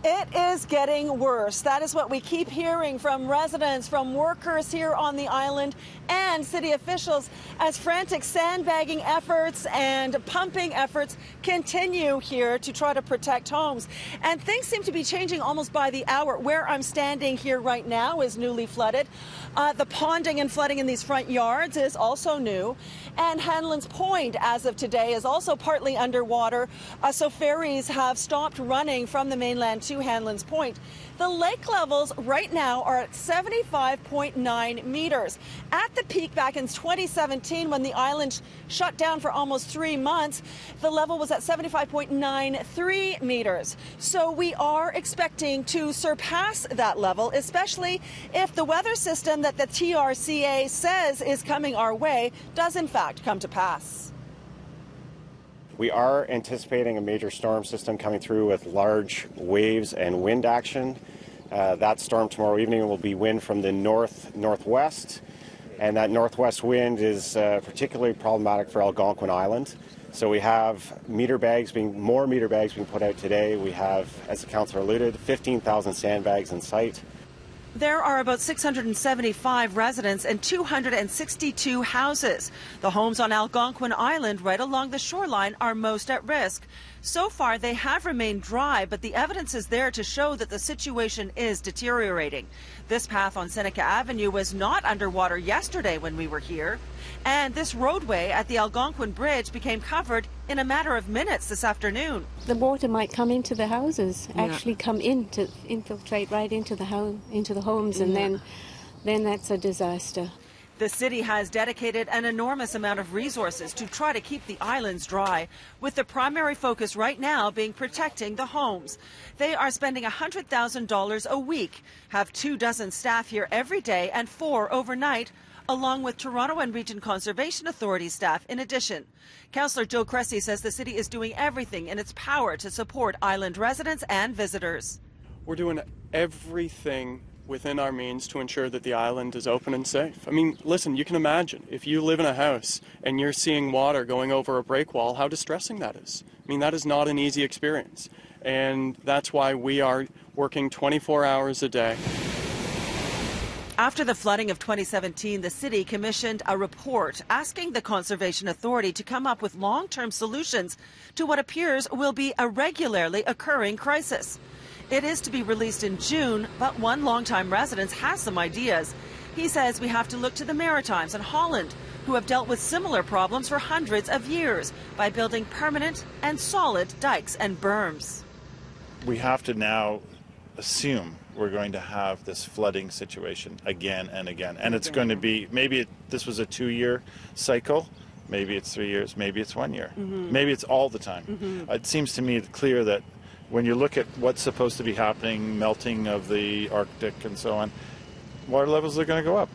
It is getting worse. That is what we keep hearing from residents, from workers here on the island and city officials as frantic sandbagging efforts and pumping efforts continue here to try to protect homes. And things seem to be changing almost by the hour. Where I'm standing here right now is newly flooded. The ponding and flooding in these front yards is also new. And Hanlon's Point, as of today, is also partly underwater. So ferries have stopped running from the mainland to Hanlon's Point. The lake levels right now are at 75.9 meters. At the peak back in 2017, when the island shut down for almost 3 months, the level was at 75.93 meters. So we are expecting to surpass that level, especially if the weather system that the TRCA says is coming our way does in fact come to pass. We are anticipating a major storm system coming through with large waves and wind action. That storm tomorrow evening will be wind from the northwest, and that northwest wind is particularly problematic for Algonquin Island. So we have more meter bags being put out today. We have, as the councillor alluded, 15,000 sandbags in sight. There are about 675 residents and 262 houses. The homes on Algonquin Island right along the shoreline are most at risk. So far, they have remained dry, but the evidence is there to show that the situation is deteriorating. This path on Seneca Avenue was not underwater yesterday when we were here. And this roadway at the Algonquin Bridge became covered in a matter of minutes this afternoon. The water might come into the houses, actually come in to infiltrate right into the homes, and then that's a disaster. The city has dedicated an enormous amount of resources to try to keep the islands dry, with the primary focus right now being protecting the homes. They are spending $100,000 a week, have 24 staff here every day and 4 overnight, along with Toronto and Region Conservation Authority staff in addition. Councillor Joe Cressy says the city is doing everything in its power to support island residents and visitors. We're doing everything within our means to ensure that the island is open and safe. I mean, listen, you can imagine if you live in a house and you're seeing water going over a break wall, how distressing that is. I mean, that is not an easy experience. And that's why we are working 24 hours a day. After the flooding of 2017, the city commissioned a report asking the Conservation Authority to come up with long-term solutions to what appears will be a regularly occurring crisis. It is to be released in June, but one longtime resident has some ideas. He says we have to look to the Maritimes and Holland, who have dealt with similar problems for hundreds of years by building permanent and solid dikes and berms. We have to now assume we're going to have this flooding situation again and again. And it's going to be, this was a 2-year cycle, maybe it's 3 years, maybe it's 1 year, maybe it's all the time. It seems to me clear that when you look at what's supposed to be happening, melting of the Arctic and so on, water levels are going to go up.